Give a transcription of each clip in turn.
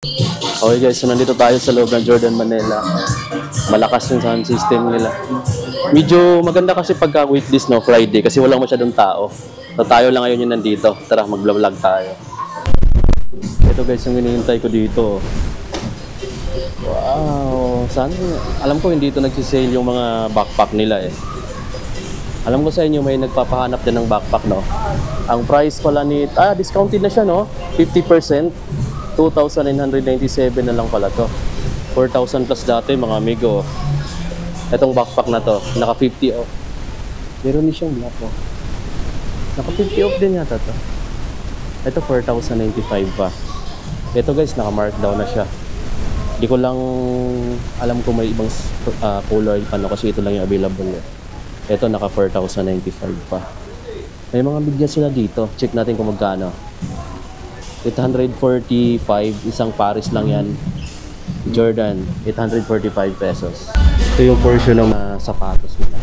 Okay guys, so nandito tayo sa loob ng Jordan Manila. Malakas yung sound system nila. Medyo maganda kasi pagka weekdays, no, Friday, kasi walang masyadong tao. So tayo lang ngayon yung nandito. Tara, mag-vlog tayo. Ito guys, yung hinihintay ko dito. Wow, saan? Alam ko hindi ito nagsisale yung mga backpack nila eh. Alam ko sa inyo may nagpapahanap din ng backpack, no? Ang price pala ni... discounted na siya, no? 50%. 2,997 na lang pala to. 4,000 plus dati, mga amigo. Itong backpack na to, naka 50 off. Meron din siyang black, oh. Naka 50 off din yata to. Ito 4,095 pa. Ito guys, naka markdown na siya. Hindi ko lang alam kung may ibang color ano, kasi ito lang yung available eh. Ito naka 4,095 pa. May mga bigyan sila dito. Check natin kung magkano. 845, isang Paris lang yan. Jordan, 845 pesos. Ito yung portion ng sapatos nila.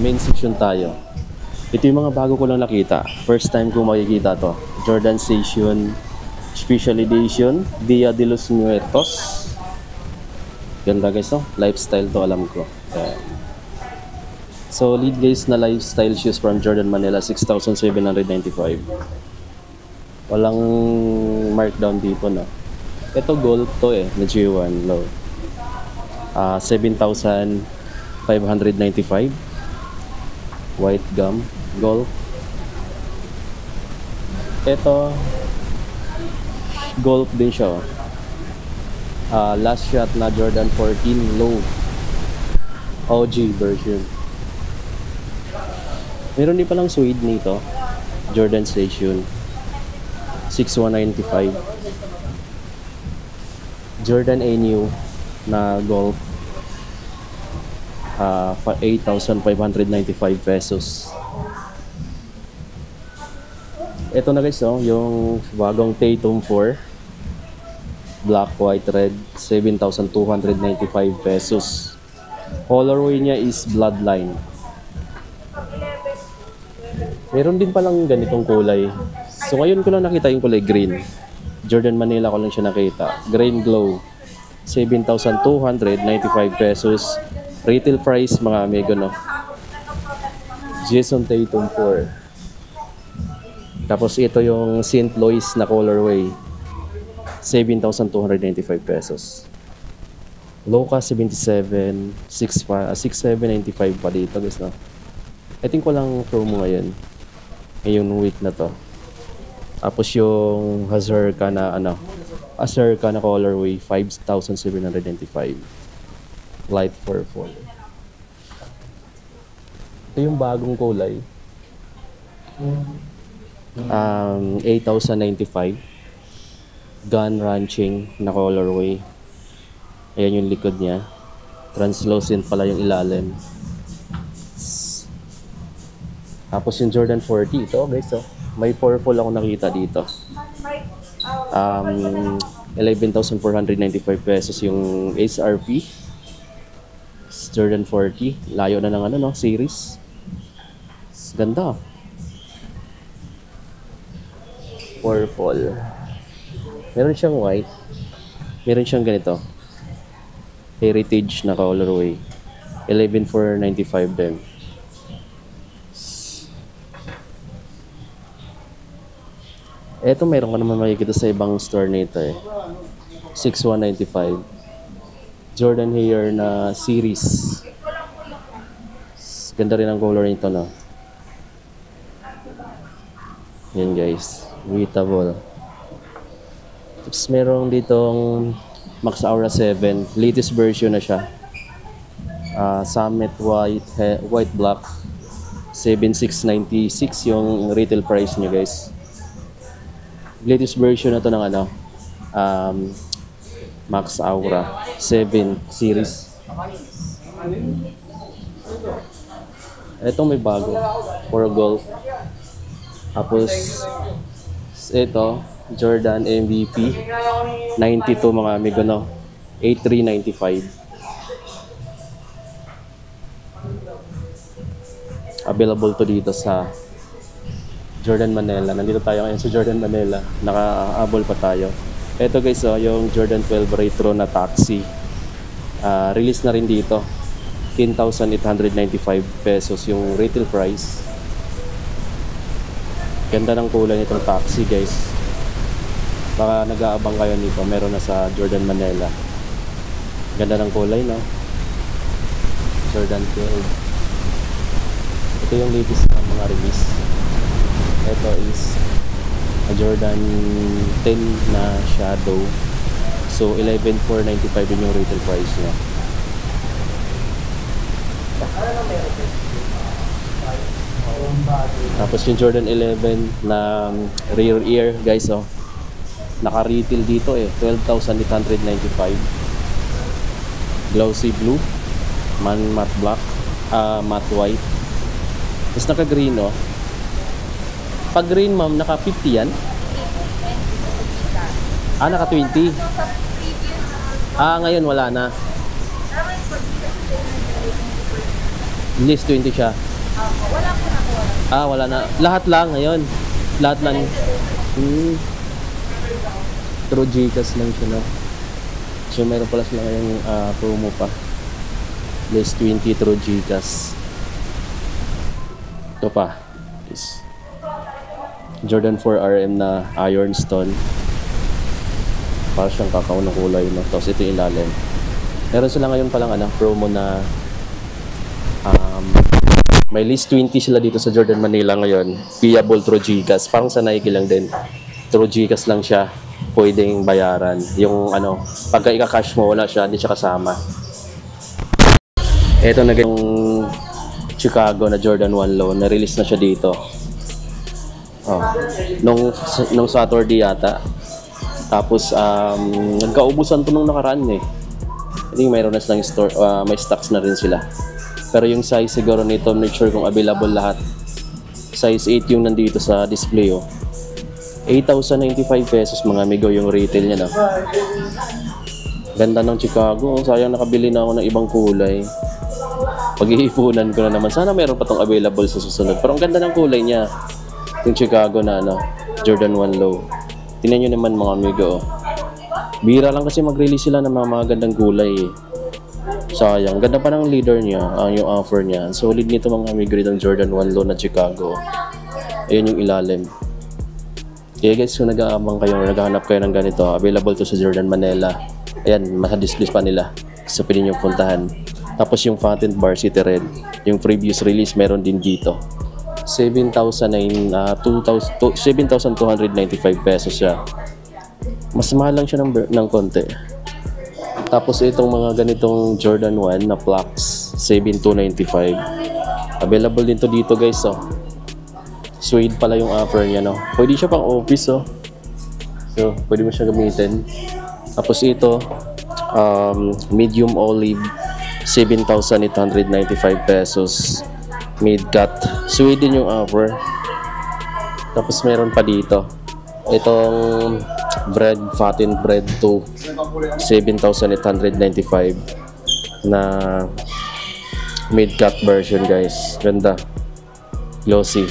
Main section tayo. Ito yung mga bago ko lang nakita. First time ko makikita to. Jordan Station Special Edition Dia de los Muertos. Ganda guys, no? Lifestyle to, alam ko. Solid guys na lifestyle shoes from Jordan Manila, 6,795. Walang markdown dito, no. Ito gold to eh, na G1 low. 7,595. White gum, gold. Ito gold din siya. Last shot na Jordan 14 low. OG version. Meron din palang suede nito. Jordan Station. 6,195. Jordan A-New na gold, 8,595 pesos. Ito na guys, oh, yung bagong Tatum 4 black, white, red, 7,295 pesos. Colorway niya is Bloodline. Meron din palang ganitong kulay. So ngayon ko lang nakita yung kulay green. Jordan Manila ko lang siya nakita. Green Glow. 7,295 pesos. Retail price mga amigo, no. Jason Tatum 4. Tapos ito yung St. Louis na colorway. 7,295 pesos. Loca 77, 6,795 pa dito guys, no. I think walang promo ngayon. Ngayong week na to. Tapos yung Hazarka na Hazarka na colorway, 5,795. Light purple. Ito yung bagong kulay. 8,095. Gun ranching na colorway. Ayan yung likod niya. Translucent pala yung ilalim. Tapos yung Jordan 40, ito guys, oh. May purple ako nakita dito. 11,495 pesos yung SRP. Jordan 40. Layo na ng no, series. Ganda. Purple. Meron siyang white. Meron siyang ganito. Heritage na colorway. 11,495 din. Eto meron ka naman makikita sa ibang store nito eh. 6,195. Jordan Hair na series. Ganda rin ang color nito, no. Yan guys. Breathable. Tapos meron ditong Max Aura 7. Latest version na siya. Summit white black. 7,696 yung retail price niya guys. Latest version na to ng Max Aura 7 series. Ito may bago for golf. Tapos ito Jordan MVP 92 mga amigo, no. 8,395. Available to dito sa Jordan Manila. Nandito tayo ngayon sa Jordan Manila. Naka-abol pa tayo. Ito guys, oh, yung Jordan 12 Retro na taxi. Release na rin dito. 10,895 pesos yung retail price. Ganda ng kulay nitong taxi guys. Baka nag-aabang kayo nito. Meron na sa Jordan Manila. Ganda ng kulay, no? Jordan 12. Ito yung latest ng mga release. Ito is a Jordan 10 na Shadow. So 11,495 din yung retail price niya. Tapos yung Jordan 11 na rear ear guys, oh. Naka-retail dito eh, 12,895. Glossy blue, matte black, matte white. Tapos naka-green, oh. Pag green ma'am, naka-50 yan? Naka-20. Ngayon wala na. List 20 siya. Wala po na po. Wala na. Lahat lang ngayon. Lahat lang. True Gcash lang siya, no? So meron pala sila ngayong promo pa. List 20 True Gcash. Ito pa is Jordan 4 RM na ironstone. Para siyang kakao na kulay, no? Tapos ito yung ilalim. Meron sila ngayon palang promo na may list 20 sila dito sa Jordan Manila ngayon. Payable through Gcash. Parang sa Nike lang din. Through Gcash lang siya pwedeng bayaran. Yung pagka ika-cash mo, wala siya, hindi siya kasama. Ito na yung Chicago na Jordan 1 Low. Na-release na siya dito. Nung Saturday yata. Tapos nagkaubusan to nung nakaraan eh. I think mayroon na silang store, may stocks na rin sila. Pero yung size siguro nito, make sure kung available lahat. Size 8 yung nandito sa display, oh. 8,095 pesos mga amigo yung retail niya, no? Ganda ng Chicago, oh. Sayang nakabili na ako ng ibang kulay. Pag-iipunan ko na naman. Sana meron pa tong available sa susunod. Pero ang ganda ng kulay niya. Yung Chicago na Jordan 1 Low. Tingnan nyo naman mga amigo, oh. Bira lang kasi mag-release sila ng mga gandang kulay, eh. Sayang. Ganda pa ng leader niya, yung offer niya. Solid nito mga amigo ng Jordan 1 Low na Chicago. Ayan yung ilalim. Kaya guys, kung nag-aabang kayo, naghahanap kayo ng ganito, available to sa Jordan Manila. Ayan, masa-display pa nila. So, pwede nyo puntahan. Tapos yung Fountain Varsity Red, yung previous release, meron din dito. 7,295 pesos siya. Mas mahal lang siya ng konti. Tapos itong mga ganitong Jordan 1 na Flux, 7,295. Available din to dito guys, oh. Suede pala yung offer niya, no? Pwede siya pang office, oh. So, pwede mo siya gamitin. Tapos ito, medium olive, 7,895 pesos. Mid-cut. Suede din yung offer. Tapos meron pa dito. Itong bread, Fatin bread 2, 7,895 na mid-cut version guys. Ganda. Glossy.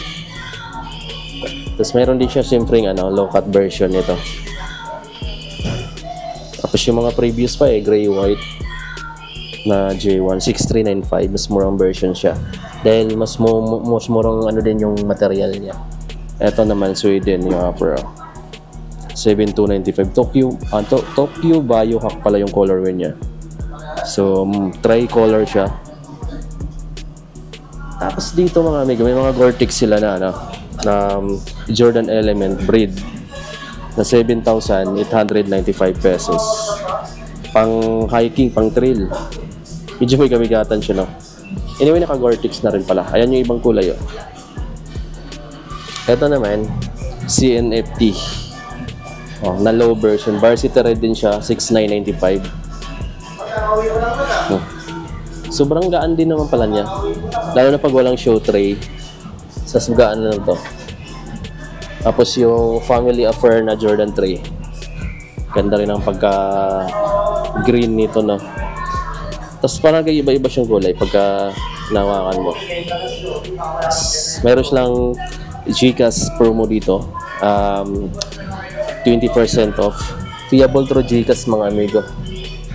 Tapos meron din siya simpleng low-cut version nito. Tapos yung mga previous pa gray-white na J1, 6,395. Mas murang version siya. Dahil mas murang din yung material niya. Ito naman, Sweden yung offer. 7,295. Tokyo Biohack pala yung colorway niya. So, tri-color siya. Tapos dito mga amigo, may mga Gore-Tex sila na Jordan Element Breed na 7,895 pesos. Pang hiking, pang trail. Medyo may kamigatan siya, no? Anyway, naka Gore-Tex na rin pala. Ayan yung ibang kulay, oh. Ito naman, CNFT. Na low version. Varsity Red din siya, 6,995. Sobrang gaan din naman pala niya. Lalo na pag walang show tray. Sas gaan na lang to. Tapos yung Family Affair na Jordan 3. Ganda rin ang pagka green nito, no? Tapos parang iba-iba siyang kulay pagka nawakan mo. Meron silang Gcash promo dito. 20% off, Payable through GCash mga amigo.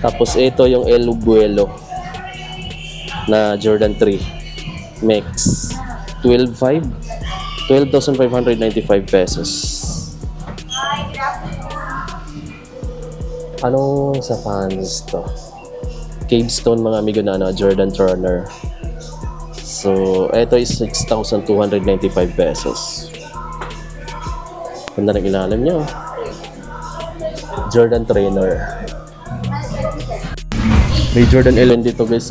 Tapos ito yung El Buelo na Jordan 3 Max. 12,595 pesos. Anong sa fans to? Cave Stone mga amigo na Jordan Turner. So, ito is 6,295 pesos. Ganda ng ilalim niya. Jordan Trainer. May Jordan 11 dito guys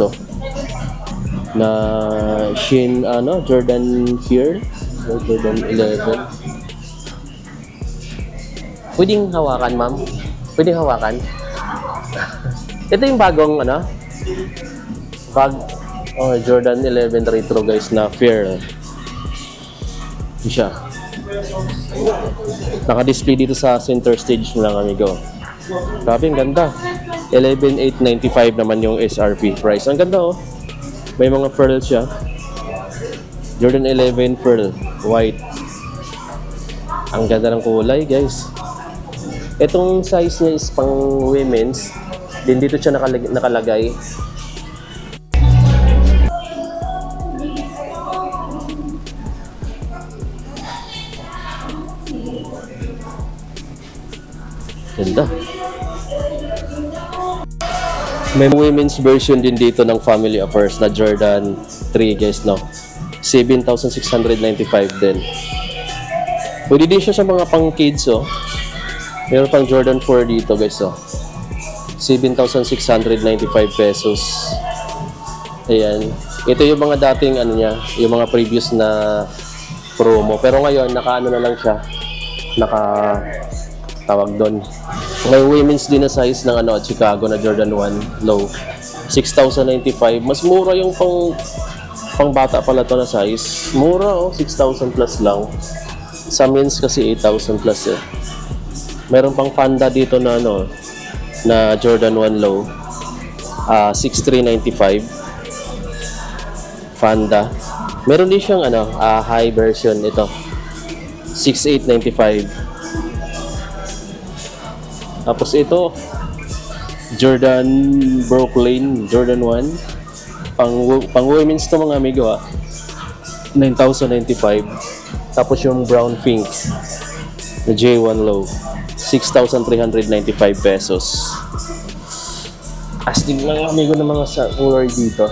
na Shin Jordan Fear. Jordan 11. Pwedeng hawakan, ma'am? Pwedeng hawakan? Ito yung bagong Jordan 11 Retro guys na Fear. Ito siya. Naka-display dito sa center stage ng amigo. Grabe, ang ganda. 11,895 naman yung SRP price. Ang ganda May mga pearl siya. Jordan 11 pearl, white. Ang ganda ng kulay, guys. Itong size niya is pang women's. Din dito siya nakalagay. Ganda. May women's version din dito ng Family Affairs na Jordan 3 guys 7,695 din. Pwede din siya sa mga pang kids Meron pang Jordan 4 dito guys 7,695 pesos. Ayan. Ito yung mga dating yung mga previous na promo. Pero ngayon na lang siya. Tawag doon. May women's din na size ng Chicago na Jordan 1 low. 6,095. Mas mura yung pang bata pala to na size. Mura 6,000 plus lang. Sa men's kasi 8,000 plus Meron pang Panda dito na na Jordan 1 low. 6,395. Panda. Meron din siyang high version ito. 6,895. Tapos ito, Jordan Brooklyn, Jordan 1. Pang women's to mga amigo 9,095. Tapos yung brown pink na J1 low, 6,395 pesos. Astig lang amigo ng mga color dito.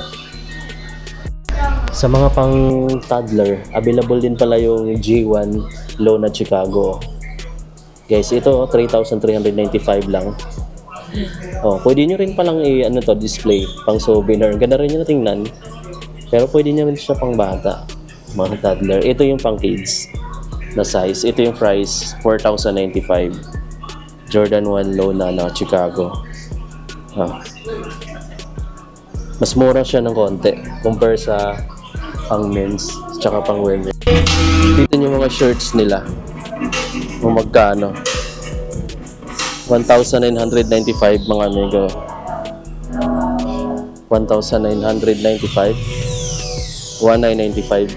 Sa mga pang toddler, available din pala yung J1 low na Chicago. Guys, ito 3,395 lang. Pwede nyo rin palang display pang souvenir. Ganda rin nyo na tingnan. Pero pwede nyo rin siya pang bata, mga toddler. Ito yung pang kids na size. Ito yung price, 4,095. Jordan 1 low na Chicago. Mas mura siya ng konti compare sa pang men's tsaka pang women. Dito yung mga shirts nila. Kung magkano 1,995 mga amigo. 1,995 1,995.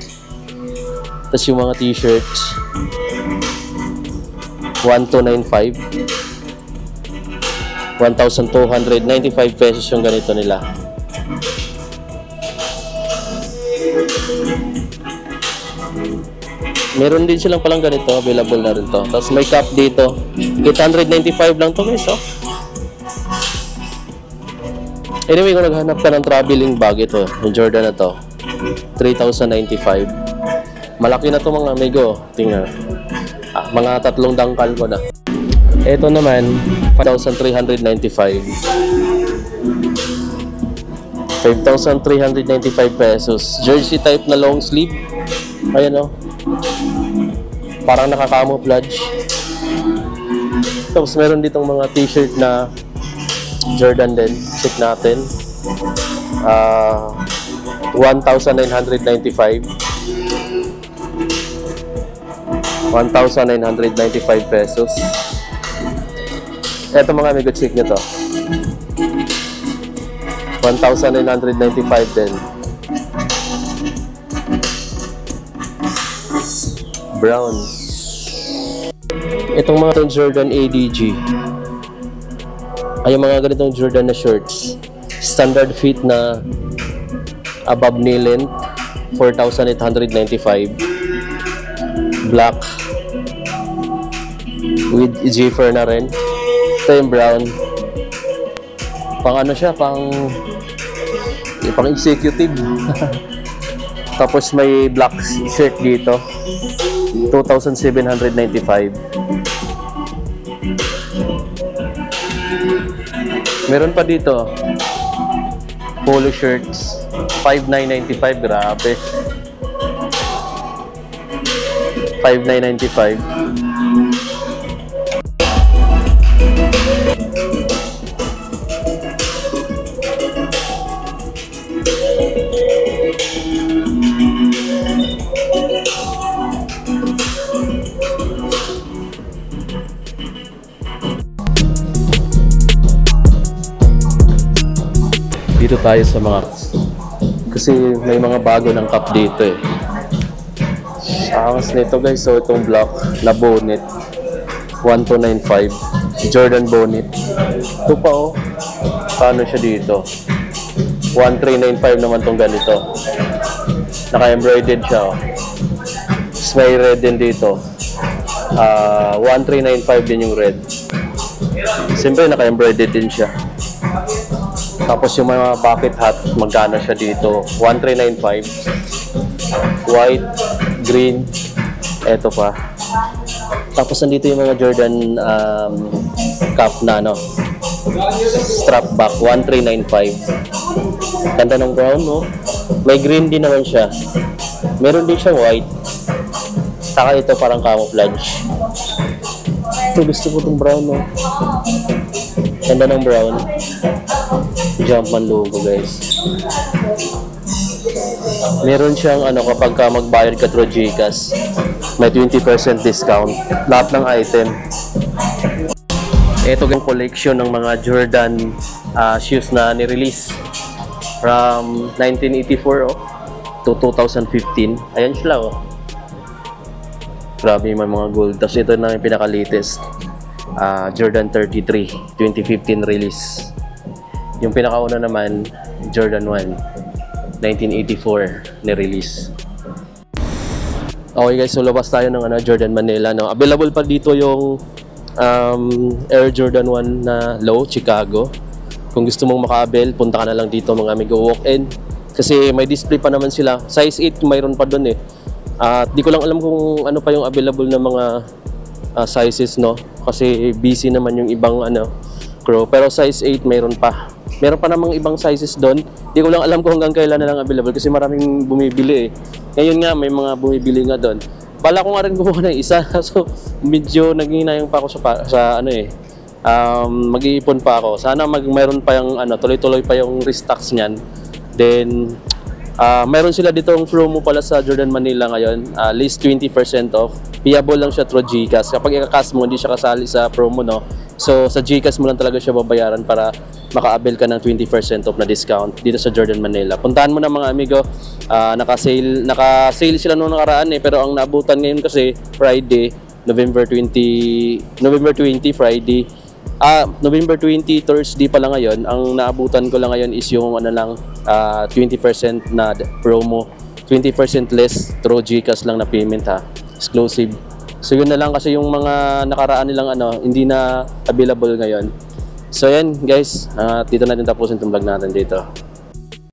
Tapos yung mga t-shirts 1,295 1,295 pesos yung ganito nila. Meron din silang palang ganito, available na rin to. Tapos may cap dito. 895 lang to guys Anyway, kung naghanap ka ng traveling bag, ito, yung Jordan na to, 3,095. Malaki na to mga amigo. Tingnan. Mga 3 dangkal ko na. Ito naman, 5,395. 5,395 pesos. Jersey type na long sleeve. Ayan parang nakaka-camouflage. Tapos meron ditong mga t-shirt na Jordan din. Check natin. 1,995. 1,995 pesos. Eto mga amigo, check nyo to. 1,995 din. Brown. Itong mga Jordan ADG ay yung mga ganitong Jordan na shorts. Standard fit na above knee length, 4,895. Black with zipper na rin. Ito yung brown. Pang ano siya, pang executive. Tapos may black shirt dito, 2,795. Meron pa dito polo shirts, 5,995. Grabe, 5,995. Dito tayo sa mga, kasi may mga bago ng cup dito eh. Angas nito guys. So itong black na bonnet, 1,295. Jordan bonnet. Ito pa oh. Paano siya dito? 1,395 naman tong ganito. Naka-embroidered siya oh. Tapos may red din dito. 1,395 din yung red. Siyempre naka-embroidered din siya. Tapos yung mga bucket hat, magkano siya dito? 1,395. White, green, eto pa. Tapos nandito yung mga Jordan cap na ano, strap back, 1,395. Ganda ng brown, no? May green din naman siya. Meron din siyang white. Saka ito parang camouflage. Ito, gusto ko itong brown, no? Ganda ng brown. Jumpman logo guys. Meron siyang ano, kapag ka magbayad ka through GCash, may 20% discount lahat ng item. Ito yung collection ng mga Jordan shoes na ni-release from 1984 to 2015. Ayan sila oh. Grabe, may mga gold. Tapos ito na yung pinaka-latest, Jordan 33 2015 release. Yung pinakauna naman, Jordan 1, 1984 ni-release. Okay guys, so labas tayo ng Jordan Manila. No? Available pa dito yung Air Jordan 1 na low, Chicago. Kung gusto mong maka-avail, punta ka na lang dito mga amigo, walk-in. Kasi may display pa naman sila. Size 8 mayroon pa dun eh. At di ko lang alam kung ano pa yung available na mga sizes, no? Kasi busy naman yung ibang crew. Pero size 8 mayroon pa. Meron pa namang ibang sizes doon. Di ko lang alam kung hanggang kailan na lang available kasi maraming bumibili eh. Ngayon nga may mga bumibili nga doon. Bala ko nga rin kumuha ng isa. So medyo naghihinayang pa ako sa mag-iipon pa ako. Sana mayroon pa yung tuloy-tuloy pa yung restocks niyan. Then mayroon sila dito ang promo pala sa Jordan Manila ngayon. Least 20% off. Payable lang siya through GCash. Kapag i-cash mo, hindi siya kasali sa promo, no? So sa GCash mo lang talaga siya babayaran para maka-avail ka ng 20% off na discount dito sa Jordan Manila. Puntahan mo na mga amigo. Naka-sale sila noong nakaraan eh, pero ang naabutan ngayon kasi Friday, November 20 Friday. November 20 Thursday pala ngayon. Ang naabutan ko lang ngayon is yung 20% na promo. 20% less through GCash lang na payment ha. Exclusive. So yun na lang kasi yung mga nakaraan nilang hindi na available ngayon. So yan guys, dito natin tapusin itong vlog natin dito.